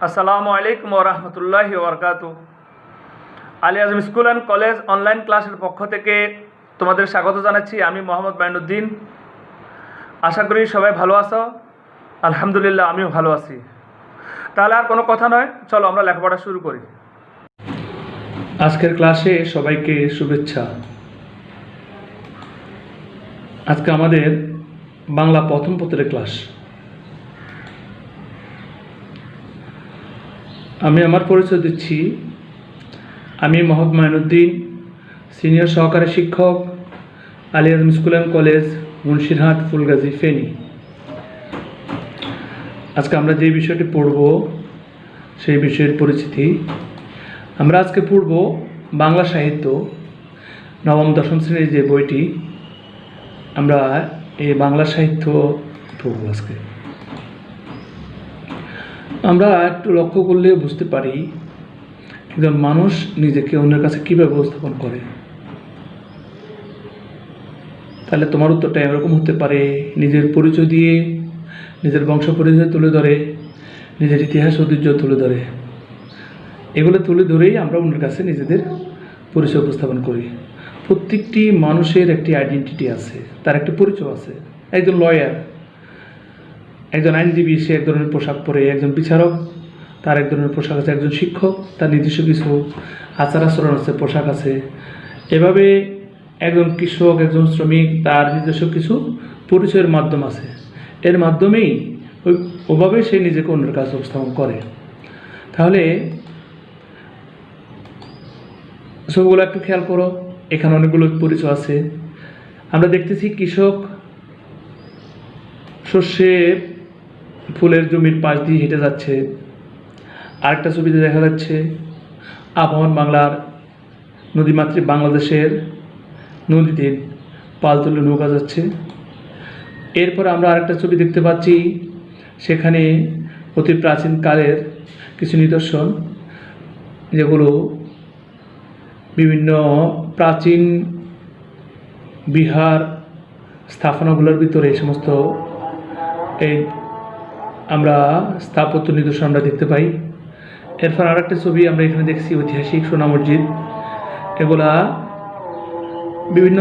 আসসালামু আলাইকুম ওরহমতুল্লাহি ওবরকাতু। Ali Azam school and college online ক্লাসের পক্ষ থেকে তোমাদের স্বাগত জানাচ্ছি। আমি মোহাম্মদ মাইনুদ্দিন। আশা করি সবাই ভালো আছো। আলহামদুলিল্লাহ, আমিও ভালো আছি। তাহলে আর কোনো কথা নয়, চলো আমরা লেখাপড়া শুরু করি। আজকের ক্লাসে সবাইকে শুভেচ্ছা। আজকে আমাদের বাংলা প্রথম পত্রের ক্লাস। আমি আমার পরিচয় দিচ্ছি। আমি মোহাম্মদ মাইনুদ্দিন, সিনিয়র সহকারী শিক্ষক, Ali Azam school and college, Munshirhat, Fulgazi, Feni. আজকে আমরা যে বিষয়টি পড়ব সেই বিষয়ের পরিচিতি। আমরা আজকে পড়ব বাংলা সাহিত্য নবম দশম শ্রেণীর যে বইটি, আমরা এই বাংলা সাহিত্য পড়ব আজকে। আমরা একটু লক্ষ্য করলে বুঝতে পারি একজন মানুষ নিজেকে অন্যের কাছে কীভাবে উপস্থাপন করে। তাহলে তোমার উত্তরটা এরকম হতে পারে: নিজের পরিচয় দিয়ে, নিজের বংশ পরিচয় তুলে ধরে, নিজের ইতিহাস ঐতিহ্য তুলে ধরে। এগুলো তুলে ধরেই আমরা অন্যের কাছে নিজেদের পরিচয় উপস্থাপন করি। প্রত্যেকটি মানুষের একটি আইডেন্টিটি আছে, তার একটি পরিচয় আছে। একজন লয়ার, একজন আইনজীবী, সে এক ধরনের পোশাক পরে। একজন বিচারক, তার এক ধরনের পোশাক আছে। একজন শিক্ষক, তার নিজস্ব কিছু আচার আচরণ আছে, পোশাক আছে। এভাবে একজন কৃষক, একজন শ্রমিক, তার নিজস্ব কিছু পরিচয়ের মাধ্যম আছে। এর মাধ্যমেই ওভাবে সে নিজেকে অন্যের কাছে উপস্থাপন করে। তাহলে সবগুলো একটু খেয়াল করো, এখানে অনেকগুলো পরিচয় আছে। আমরা দেখতেছি কৃষক শস্যের ফুলের জমির পাশ দিয়ে হেঁটে যাচ্ছে। আরেকটা ছবিতে দেখা যাচ্ছে আবহমান বাংলার নদীমাতৃক বাংলাদেশের নদীতে পাল তুলে নৌকা যাচ্ছে। এরপর আমরা আরেকটা ছবি দেখতে পাচ্ছি, সেখানে অতি প্রাচীনকালের কিছু নিদর্শন, যেগুলো বিভিন্ন প্রাচীন বিহার স্থাপনাগুলোর ভিতরে এই সমস্ত আমরা স্থাপত্য নিদর্শন আমরা দেখতে পাই। এরপর আরেকটা ছবি আমরা এখানে দেখছি, ঐতিহাসিক সোনা মসজিদ। এগুলা বিভিন্ন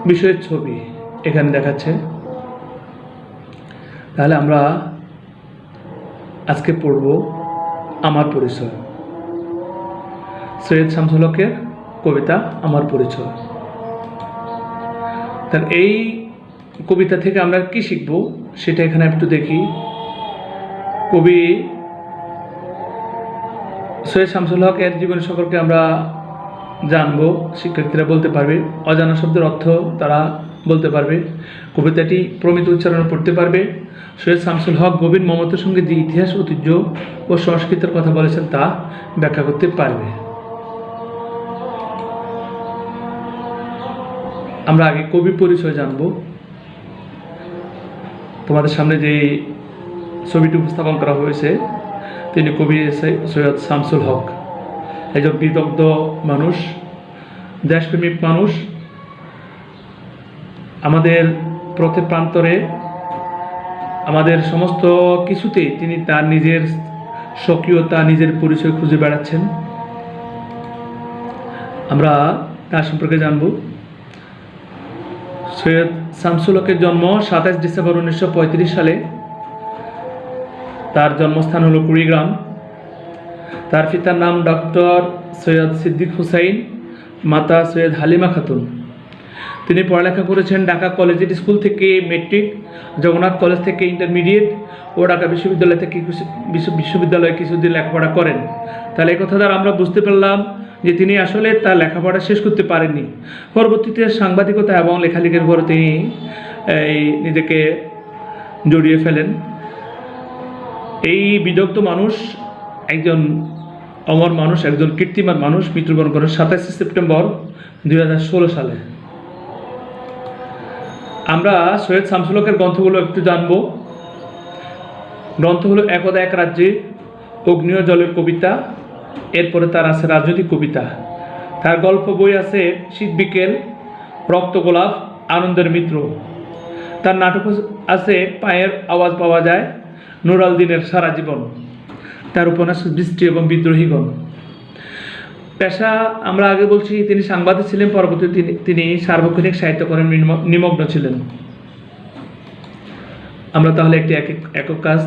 বিষয়ের ছবি এখানে দেখাচ্ছে। তাহলে আমরা আজকে পড়ব আমার পরিচয়, সৈয়দ শামসুল হকের কবিতা আমার পরিচয়। তাহলে এই কবিতা থেকে আমরা কি শিখব সেটা এখানে একটু দেখি। কবি সৈয়দ শামসুল হকের জীবনী সম্পর্কে আমরা জানবো, শিক্ষার্থীরা বলতে পারবে। অজানা শব্দের অর্থ তারা বলতে পারবে। কবিতাটি প্রমিত উচ্চারণে পড়তে পারবে। সৈয়দ শামসুল হক গভীর মমতার সঙ্গে যে ইতিহাস, ঐতিহ্য ও সংস্কৃতির কথা বলেছেন তা ব্যাখ্যা করতে পারবে। আমরা আগে কবি পরিচয় জানবো। তোমাদের সামনে যে ছবিটি উপস্থাপন করা হয়েছে, তিনি কবি সৈয়দ শামসুল হক। একজন বিদগ্ধ মানুষ, দেশপ্রেমিক মানুষ। আমাদের পথের প্রান্তরে, আমাদের সমস্ত কিছুতেই তিনি তার নিজের স্বকীয়তা, নিজের পরিচয় খুঁজে বেড়াচ্ছেন। আমরা তার সম্পর্কে জানব। সৈয়দ শামসুল হকের জন্ম 27 ডিসেম্বর 1935 সালে। তার জন্মস্থান হলো কুড়িগ্রাম। তার পিতার নাম ডক্টর সৈয়দ সিদ্দিক হুসাইন, মাতা সৈয়দ হালিমা খাতুন। তিনি পড়ালেখা করেছেন ঢাকা কলেজিয়েট স্কুল থেকে মেট্রিক, জগন্নাথ কলেজ থেকে ইন্টারমিডিয়েট ও ঢাকা বিশ্ববিদ্যালয়ে কিছুদিন লেখাপড়া করেন। তাহলে এই কথা দ্বারা আমরা বুঝতে পারলাম যে তিনি আসলে তার লেখাপড়া শেষ করতে পারেননি। পরবর্তীতে সাংবাদিকতা এবং লেখালেখির পরে তিনি নিজেকে জড়িয়ে ফেলেন। এই বিদগ্ধ মানুষ, একজন অমর মানুষ, একজন কীর্তিমান মানুষ মৃত্যুবরণ করেন 27 সেপ্টেম্বর 2016 সালে। আমরা সৈয়দ শামসুল হকের গ্রন্থগুলো একটু জানব। গ্রন্থ হলো একদা এক রাজ্যে, অগ্নিয় জলের কবিতা। এরপরে তার আছে রাজনৈতিক কবিতা। তার গল্প বই আছে শীত বিকেল, রক্ত গোলাপ, আনন্দের মিত্র। তার নাটক আছে পায়ের আওয়াজ পাওয়া যায়, নুর আল দিনের সারা জীবন, তার উপন্যাস বৃষ্টি এবং বিদ্রোহীগণ। পেশা আমরা আগে বলছি তিনি সাংবাদিক ছিলেন, পরবর্তীতে তিনি সার্বক্ষণিক সাহিত্যকর্মে নিমগ্ন ছিলেন। আমরা তাহলে একটি একক কাজ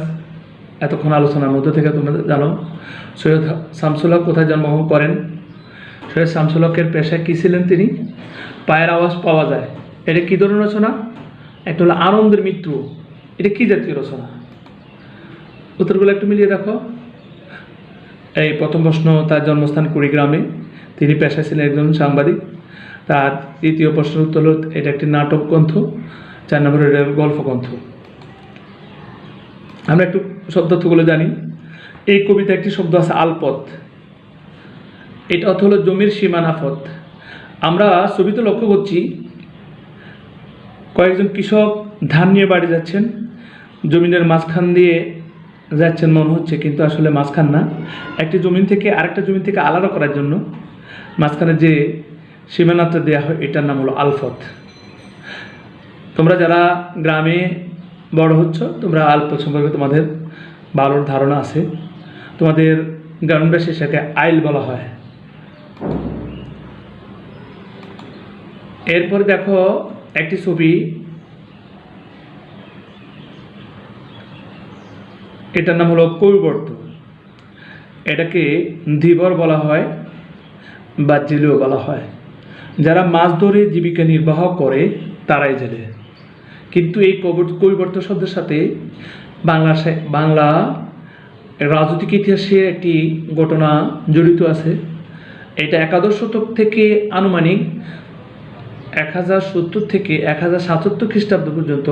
এতক্ষণ আলোচনার মধ্যে থেকে তোমরা জানো সৈয়দ শামসুল হক কোথায় জন্মগ্রহণ করেন। সৈয়দ শামসুল হকের পেশায় কী ছিলেন তিনি? পায়ের আওয়াজ পাওয়া যায়, এটা কী ধরনের রচনা? একটা হলো আনন্দের মৃত্যু, এটা কী জাতীয় রচনা? উত্তরগুলো একটু মিলিয়ে দেখো। এই প্রথম প্রশ্ন, তার জন্মস্থান কুড়িগ্রামে, তিনি পেশায় ছিলেন একজন সাংবাদিক। তার দ্বিতীয় প্রশ্নের উত্তর হল এটা একটি নাটক গ্রন্থ। 4 নম্বর এটা গল্প গ্রন্থ। আমরা একটু শব্দার্থগুলো জানি। এই কবিতা একটি শব্দ আছে আলপথ, এটা অর্থ হলো জমির সীমানাপথ। আমরা ছবিতে লক্ষ্য করছি কয়েকজন কৃষক ধান নিয়ে বাড়ি যাচ্ছেন, জমিনের মাঝখান দিয়ে যাচ্ছেন মনে হচ্ছে, কিন্তু আসলে মাঝখান না, একটি জমিন থেকে আরেকটা জমিন থেকে আলাদা করার জন্য মাঝখানে যে সীমানাটা দেওয়া হয় এটার নাম হলো আলপথ। তোমরা যারা গ্রামে বড় হচ্ছ তোমরা আলপথ সম্পর্কে তোমাদের ভালো ধারণা আছে। তোমাদের গ্রামের ভাষায় সেটাকে আইল বলা হয়। এরপর দেখো একটি ছবি, এটার নাম হলো কৈবর্ত। এটাকে ধীবর বলা হয় বা জেলেও বলা হয়। যারা মাছ ধরে জীবিকা নির্বাহ করে তারাই জেলে। কিন্তু এই কৈবর্ত শব্দের সাথে বাংলা রাজনৈতিক ইতিহাসে একটি ঘটনা জড়িত আছে। এটা 11 শতক থেকে আনুমানিক 1070 থেকে 1077 খ্রিস্টাব্দ পর্যন্ত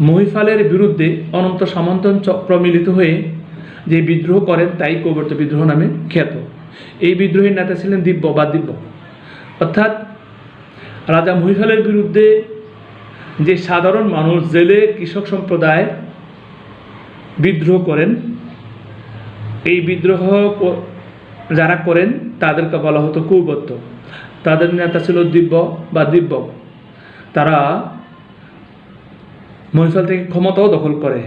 মহিফালের বিরুদ্ধে অনন্ত সামন্তন চক্র মিলিত হয়ে যে বিদ্রোহ করেন তাই কৈবর্ত বিদ্রোহ নামে খ্যাত। এই বিদ্রোহের নেতা ছিলেন দিব্য। অর্থাৎ রাজা মহিফালের বিরুদ্ধে যে সাধারণ মানুষ জেলে কৃষক সম্প্রদায় বিদ্রোহ করেন, এই বিদ্রোহ যারা করেন তাদেরকে বলা হতো কৈবর্ত। তাদের নেতা ছিল দিব্য। তারা মহিফাল থেকে ক্ষমতাও দখল করে,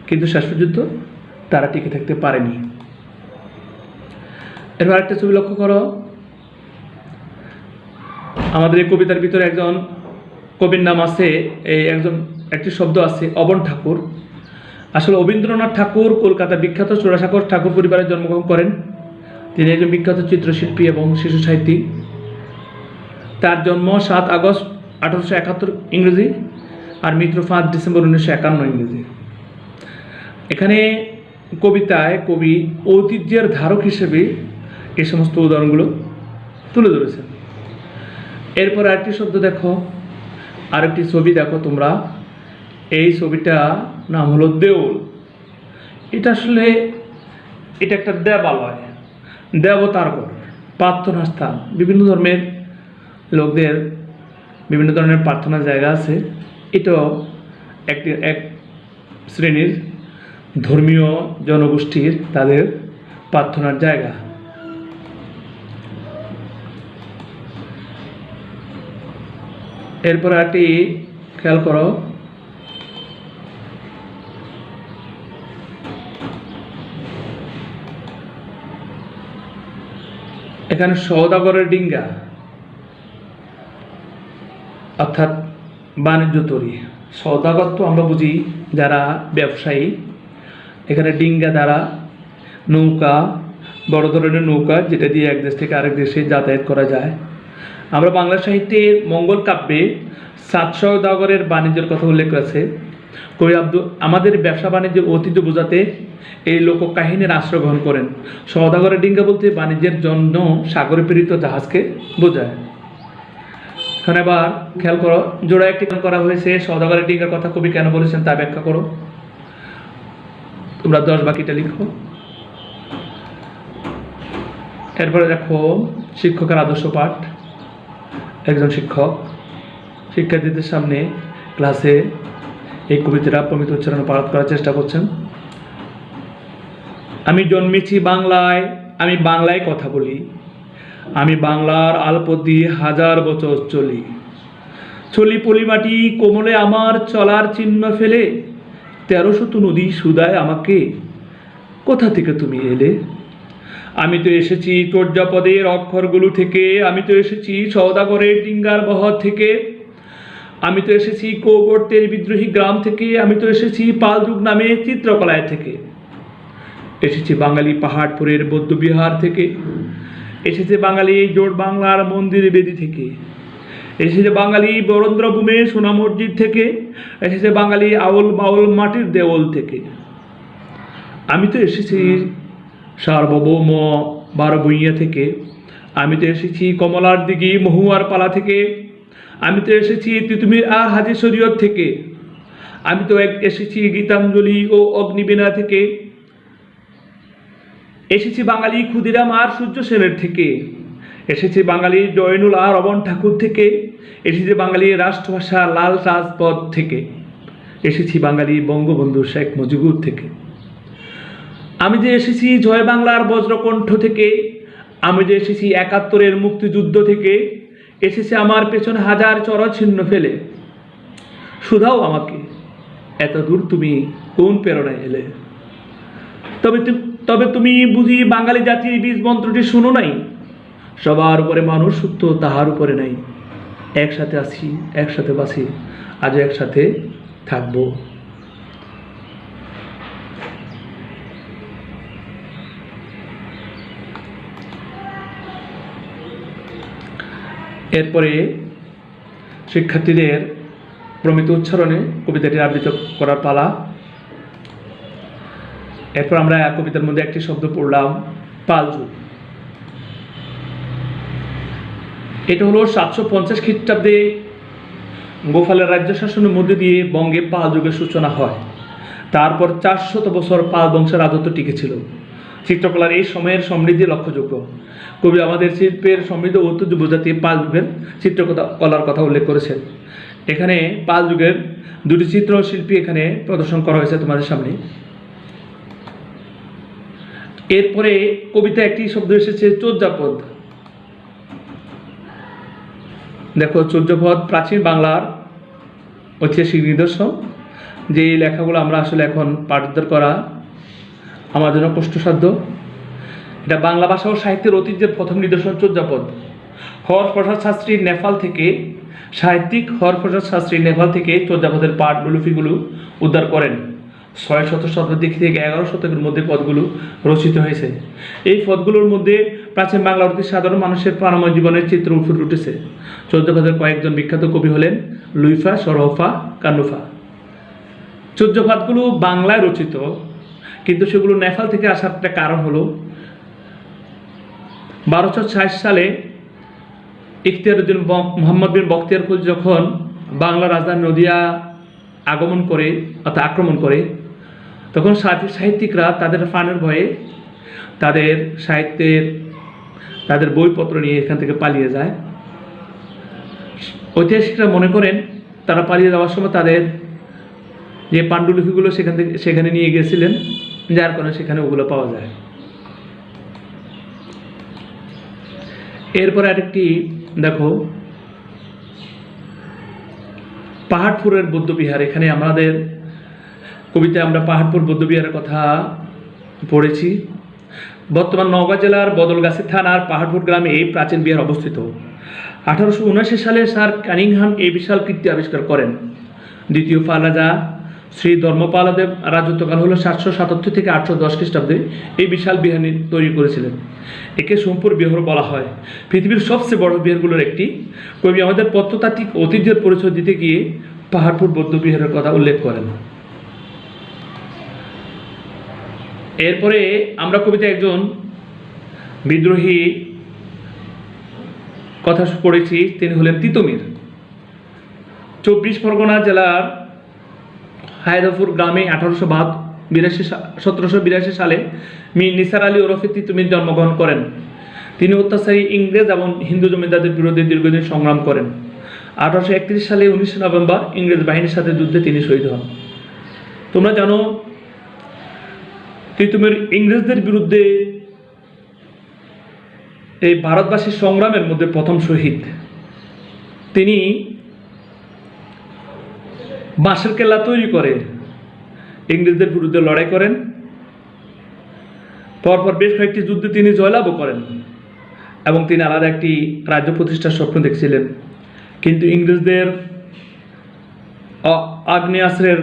কিন্তু শেষ পর্যন্ত তারা টিকে থাকতে পারেনি। এরপর একটা ছবি লক্ষ্য করো। আমাদের এই কবিতার ভিতরে একজন কবির নাম আছে, একটি শব্দ আছে অবন ঠাকুর। আসলে অবীন্দ্রনাথ ঠাকুর কলকাতার বিখ্যাত চোরাসাঁকোর ঠাকুর পরিবারে জন্মগ্রহণ করেন। তিনি একজন বিখ্যাত চিত্রশিল্পী এবং শিশু সাহিত্যিক। তার জন্ম 7 আগস্ট 1871 ইংরেজি আর মৃত্যু 5 ডিসেম্বর 1951 ইংরেজি। এখানে কবিতায় কবি ঐতিহ্যের ধারক হিসেবে এই সমস্ত উদাহরণগুলো তুলে ধরেছেন। এরপর আরেকটি শব্দ দেখো, আরেকটি ছবি দেখো তোমরা। এই ছবিটা নাম হলো দেউল। এটা একটা দেবালয়, দেবতার ঘর, প্রার্থনা স্থান। বিভিন্ন ধর্মের লোকদের বিভিন্ন ধরনের প্রার্থনার জায়গা আছে। এটাও এক শ্রেণীর ধর্মীয় জনগোষ্ঠীর তাদের প্রার্থনার জায়গা। এরপর একটি খেয়াল করো, এখানে সওদাগরের ডিঙ্গা অর্থাৎ বাণিজ্য তরী। সওদাগর তো আমরা বুঝি যারা ব্যবসায়ী। এখানে ডিঙ্গা দ্বারা নৌকা, বড় ধরনের নৌকা যেটা দিয়ে এক দেশ থেকে আরেক দেশে যাতায়াত করা যায়। আমরা বাংলা সাহিত্যের মঙ্গল কাব্যে সাত সওদাগরের বাণিজ্যের কথা উল্লেখ আছে। কবি আমাদের ব্যবসা বাণিজ্যের ঐতিহ্য বোঝাতে এই লোককাহিনীর আশ্রয় গ্রহণ করেন। সওদাগরের ডিঙ্গা বলতে বাণিজ্যের জন্য সাগরে প্রেরিত জাহাজকে বোঝায়। এখানে আবার খেয়াল করো, জোড়া একটি করা হয়েছে। সওদাগরের ডিঙ্গার কথা কবি কেন বলেছেন তা ব্যাখ্যা করো। তোমরা 10 বাকিটা লিখো। এরপরে দেখো শিক্ষকের আদর্শ পাঠ। একজন শিক্ষক শিক্ষার্থীদের সামনে ক্লাসে এই কবিতাটা প্রমিত উচ্চারণে পাঠ করার চেষ্টা করছেন। আমি জন্মেছি বাংলায়, আমি বাংলায় কথা বলি, আমি বাংলার আলপথ দিয়ে 1000 বছর চলি। চলি পলিমাটি কোমলে আমার চলার চিহ্ন ফেলে, 1300 নদী সুদায় আমাকে, কোথা থেকে তুমি এলে? আমি তো এসেছি চর্যাপদের অক্ষরগুলো থেকে, আমি তো এসেছি সওদাগরের ডিঙ্গার বহর থেকে, আমি তো এসেছি কৌবর্তের বিদ্রোহী গ্রাম থেকে, আমি তো এসেছি পালযুগ নামে চিত্রকলায় থেকে, এসেছি বাঙালি পাহাড়পুরের বৌদ্ধবিহার থেকে, এসেছে বাঙালি জোট বাংলার মন্দির বেদি থেকে, এসেছে বাঙালি বরেন্দ্রভূমে সোনা মসজিদ থেকে, এসেছে বাঙালি আউল বাউল মাটির দেওয়াল থেকে। আমি তো এসেছি সার্বভৌম বারবইয়া থেকে, আমি তো এসেছি কমলার দিঘি মহুয়ার পালা থেকে, আমি তো এসেছি তিতুমির আর হাজি শরীয়ত থেকে, আমি তো এসেছি গীতাঞ্জলি ও অগ্নিবীণা থেকে, এসেছি বাঙালি ক্ষুদিরাম আর সূর্য সেনের থেকে, এসেছি বাঙালি জয়নুল আর রবন ঠাকুর থেকে, এসেছি বাঙালি রাষ্ট্রভাষা লাল রাজপথ থেকে, এসেছি বাঙালি বঙ্গবন্ধু শেখ মুজিবুর থেকে। আমি যে এসেছি জয় বাংলার বজ্রকণ্ঠ থেকে, আমি যে এসেছি 71-এর মুক্তিযুদ্ধ থেকে, এসেছি আমার পেছনে হাজার চরছিন্ন ফেলে। শুধাও আমাকে, এত দূর তুমি কোন প্রেরণায় এলে? তবে তুমি বুঝি বাঙালি জাতির বীজ মন্ত্রটি শুনো নাই? সবার উপরে মানুষ সত্য, তাহার উপরে নাই। একসাথে আছি, একসাথে বাঁচি, আজও একসাথে থাকবো। এরপরে শিক্ষার্থীদের প্রমিত উচ্চারণে কবিতাটি আবৃত্তি করার পালা। এরপর আমরা কবিতার মধ্যে একটি শব্দ পড়লাম, পালযুগ। এটা হলো 750 খ্রিস্টাব্দে গোপালের রাজ্য শাসনের মধ্যে দিয়ে বঙ্গে পাল যুগের সূচনা হয়। তারপর 400 বছর পাল বংশের রাজত্ব টিকেছিল। চিত্রকলার এই সময়ের সমৃদ্ধি লক্ষ্যযোগ্য। কবি আমাদের শিল্পের সমৃদ্ধ ঐতিহ্য বোঝাতে পাল যুগের চিত্রকলার কথা উল্লেখ করেছেন। এখানে পাল যুগের দুটি চিত্রশিল্পী এখানে প্রদর্শন করা হয়েছে তোমাদের সামনে। এরপরে কবিতা একটি শব্দ এসেছে চর্যাপদ। দেখো, চর্যাপদ প্রাচীন বাংলার ঐতিহাসিক নিদর্শন, যে লেখাগুলো আমরা আসলে এখন পাঠোদ্ধার করা আমার জন্য কষ্টসাধ্য। এটা বাংলা ভাষা ও সাহিত্যের ঐতিহ্যের প্রথম নিদর্শন চর্যাপদ। হরপ্রসাদ শাস্ত্রী নেপাল থেকে, সাহিত্যিক হরপ্রসাদ শাস্ত্রী নেপাল থেকে চর্যাপদের পাঠলিপিগুলো উদ্ধার করেন। 600 শতাব্দী থেকে 11 শতকের মধ্যে পদগুলো রচিত হয়েছে। এই পদগুলোর মধ্যে প্রাচীন বাংলার অতি সাধারণ মানুষের প্রাণময় জীবনের চিত্র ফুটে উঠেছে। চর্যাপদের কয়েকজন বিখ্যাত কবি হলেন লুইফা, সরফা, কান্নুফা। চর্যাপদগুলো বাংলায় রচিত, কিন্তু সেগুলো নেপাল থেকে আসার একটা কারণ হলো 1260 সালে ইখতিয়ারউদ্দিন মোহাম্মদ বিন বখতিয়ার খলজি যখন বাংলা রাজধানী নদিয়া আক্রমণ করে, তখন সাহিত্যিকরা তাদের প্রাণের ভয়ে তাদের বইপত্র নিয়ে এখান থেকে পালিয়ে যায়। ঐতিহাসিকরা মনে করেন তারা পালিয়ে যাওয়ার সময় তাদের যে পাণ্ডুলিপিগুলো সেখানে নিয়ে গিয়েছিলেন, যার কারণে সেখানে ওগুলো পাওয়া যায়। এরপর আরেকটি দেখো, পাহাড়পুরের বৌদ্ধবিহার। এখানে আমাদের কবিতায় আমরা পাহাড়পুর বৌদ্ধবিহারের কথা পড়েছি। বর্তমান নওগাঁ জেলার বদলগাছি থানার পাহাড়পুর গ্রামে এই প্রাচীন বিহার অবস্থিত। 1879 সালে স্যার কানিংহাম এই বিশাল কীর্তি আবিষ্কার করেন। দ্বিতীয় পাল রাজা শ্রী ধর্মপালদেব রাজত্বকাল হলো 777 থেকে 810 খ্রিস্টাব্দে এই বিশাল বিহার তৈরি করেছিলেন। একে সোমপুর বিহার বলা হয়। পৃথিবীর সবচেয়ে বড় বিহারগুলোর একটি। কবি আমাদের প্রত্নতাত্ত্বিক ঐতিহ্যের পরিচয় দিতে গিয়ে পাহাড়পুর বৌদ্ধবিহারের কথা উল্লেখ করেন। এরপরে আমরা কবিতা একজন বিদ্রোহী কথা পড়েছি, তিনি হলেন তিতুমির। 24 পরগনা জেলার হায়দারপুর গ্রামে 1782 সালে মীর নিসার আলী ওরফে তিতুমির জন্মগ্রহণ করেন। তিনি অত্যাচারী ইংরেজ এবং হিন্দু জমিদারদের বিরুদ্ধে দীর্ঘদিন সংগ্রাম করেন। 1831 সালে 19 নভেম্বর ইংরেজ বাহিনীর সাথে যুদ্ধে তিনি শহীদ হন। তোমরা জানো, তিতুমির ইংরেজদের বিরুদ্ধে এই ভারতবাসীর সংগ্রামের মধ্যে প্রথম শহীদ। তিনি বাঁশের কেল্লা তৈরি করে ইংরেজদের বিরুদ্ধে লড়াই করেন। পরপর বেশ কয়েকটি যুদ্ধে তিনি জয়লাভও করেন এবং তিনি আলাদা একটি রাজ্য প্রতিষ্ঠার স্বপ্ন দেখছিলেন। কিন্তু ইংরেজদের আগ্নেয়াস্ত্রের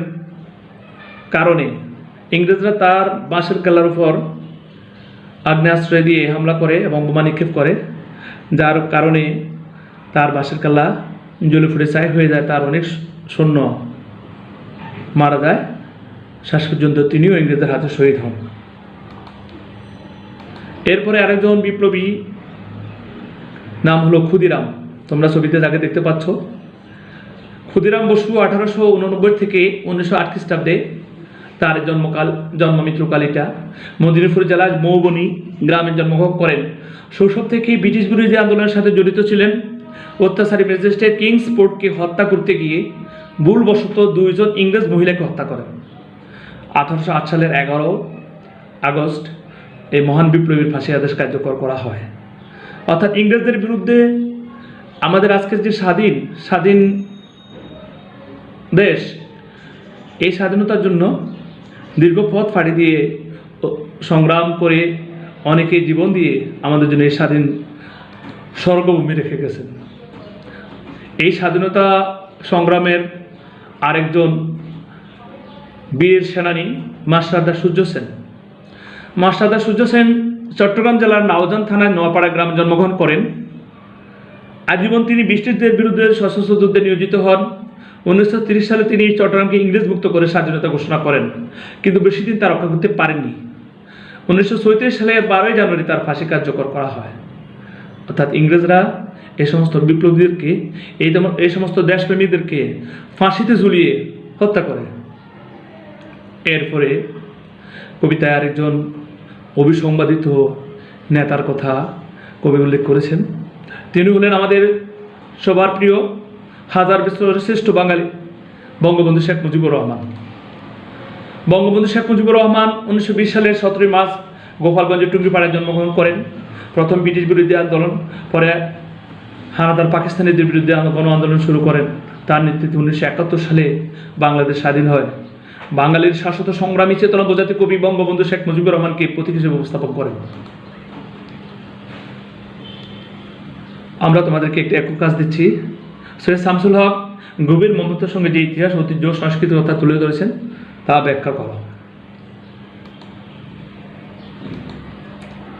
কারণে ইংরেজরা তার বাঁশের কেল্লার উপর আগ্নেয়াস্ত্র দিয়ে হামলা করে এবং বোমা নিক্ষেপ করে, যার কারণে তার বাঁশের কেল্লা জ্বলে ফুটে ছাই হয়ে যায়। তার অনেক সৈন্য মারা যায়, শেষ পর্যন্ত তিনিও ইংরেজদের হাতে শহীদ হন। এরপরে আরেকজন বিপ্লবী নাম হলো ক্ষুদিরাম। তোমরা ছবিতে যাকে দেখতে পাচ্ছ, ক্ষুদিরাম বসু 1889 থেকে 1908 খ্রিস্টাব্দে তার জন্মমৃত্যুকাল এটা মেদিনীপুর জেলার মৌবনী গ্রামে জন্মগ্রহণ করেন। শৈশব থেকেই ব্রিটিশ বিরোধী আন্দোলনের সাথে জড়িত ছিলেন। অত্যাচারী ম্যাজিস্ট্রেট কিংসফোর্ডকে হত্যা করতে গিয়ে ভুলবশত 2 জন ইংরেজ মহিলাকে হত্যা করেন। 1808 সালের 11 আগস্ট এই মহান বিপ্লবীর ফাঁসি আদেশ কার্যকর করা হয়। অর্থাৎ ইংরেজদের বিরুদ্ধে আমাদের আজকের যে স্বাধীন দেশ, এই স্বাধীনতার জন্য দীর্ঘ পথ ফাড়ি দিয়ে সংগ্রাম করে অনেকে জীবন দিয়ে আমাদের জন্য এই স্বাধীন স্বর্গভূমি রেখে গেছেন। এই স্বাধীনতা সংগ্রামের আরেকজন বীর সেনানী মাস্টারদা সূর্য সেন। মাস্টারদা সূর্য সেন চট্টগ্রাম জেলার নাওজান থানার নোয়াপাড়া গ্রামে জন্মগ্রহণ করেন। আজীবন তিনি ব্রিটিশদের বিরুদ্ধে সশস্ত্র যুদ্ধে নিয়োজিত হন। 1930 সালে তিনি চট্টগ্রামকে ইংরেজ মুক্ত করে স্বাধীনতা ঘোষণা করেন, কিন্তু বেশি দিন তা রক্ষা করতে পারেননি। 1934 সালে 12 জানুয়ারি তার ফাঁসি কার্যকর করা হয়। অর্থাৎ ইংরেজরা এই সমস্ত বিপ্লবীদেরকে, এই সমস্ত দেশপ্রেমীদেরকে ফাঁসিতে ঝুলিয়ে হত্যা করে। এরপরে কবিতায় আরেকজন অবিসংবাদিত নেতার কথা কবি উল্লেখ করেছেন। তিনি হলেন আমাদের সবার প্রিয়, হাজার বছরের শ্রেষ্ঠ বাঙালি বঙ্গবন্ধু শেখ মুজিবুর রহমান। বঙ্গবন্ধু শেখ মুজিবুর রহমান 1920 সালের 17 মার্চ গোপালগঞ্জের টুঙ্গিপাড়ায় জন্মগ্রহণ করেন। প্রথম ব্রিটিশ বিরোধী আন্দোলন, পরে হানাদার পাকিস্তানিদের বিরুদ্ধে গণ আন্দোলন শুরু করেন। তার নেতৃত্বে 1971 সালে বাংলাদেশ স্বাধীন হয়। বাঙালির শাশ্বত সংগ্রামী চেতনা বোঝাতে কবি বঙ্গবন্ধু শেখ মুজিবুর রহমানকে প্রতীক হিসেবে উপস্থাপন করেন। আমরা তোমাদেরকে একটি একক কাজ দিচ্ছি। সৈয়দ শামসুল হক গভীর মমতার সঙ্গে যে ইতিহাস, ঐতিহ্য, সংস্কৃতির কথা তুলে ধরেছেন তা ব্যাখ্যা করো।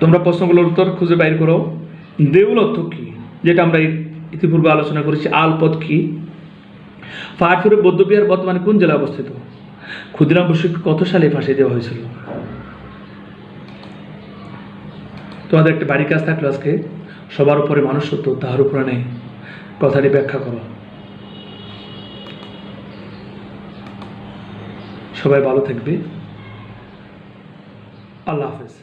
তোমরা প্রশ্নগুলোর উত্তর খুঁজে বাইর করো। দেউল অর্থ কী, যেটা আমরা ইতিপূর্বে আলোচনা করেছি। আলপথ কী? পাহাড়পুরে বৌদ্ধবিহার বর্তমানে কোন জেলায় অবস্থিত? ক্ষুদিরাম বসুকে কত সালে ফাঁসি দেওয়া হয়েছিল? তোমাদের একটা বাড়ি কাজ থাকলো আজকে, সবার উপরে মানুষ সত্য, তাহার উপরে নেই, কথাটি ব্যাখ্যা করো। সবাই ভালো থাকবে। আল্লাহ হাফেজ।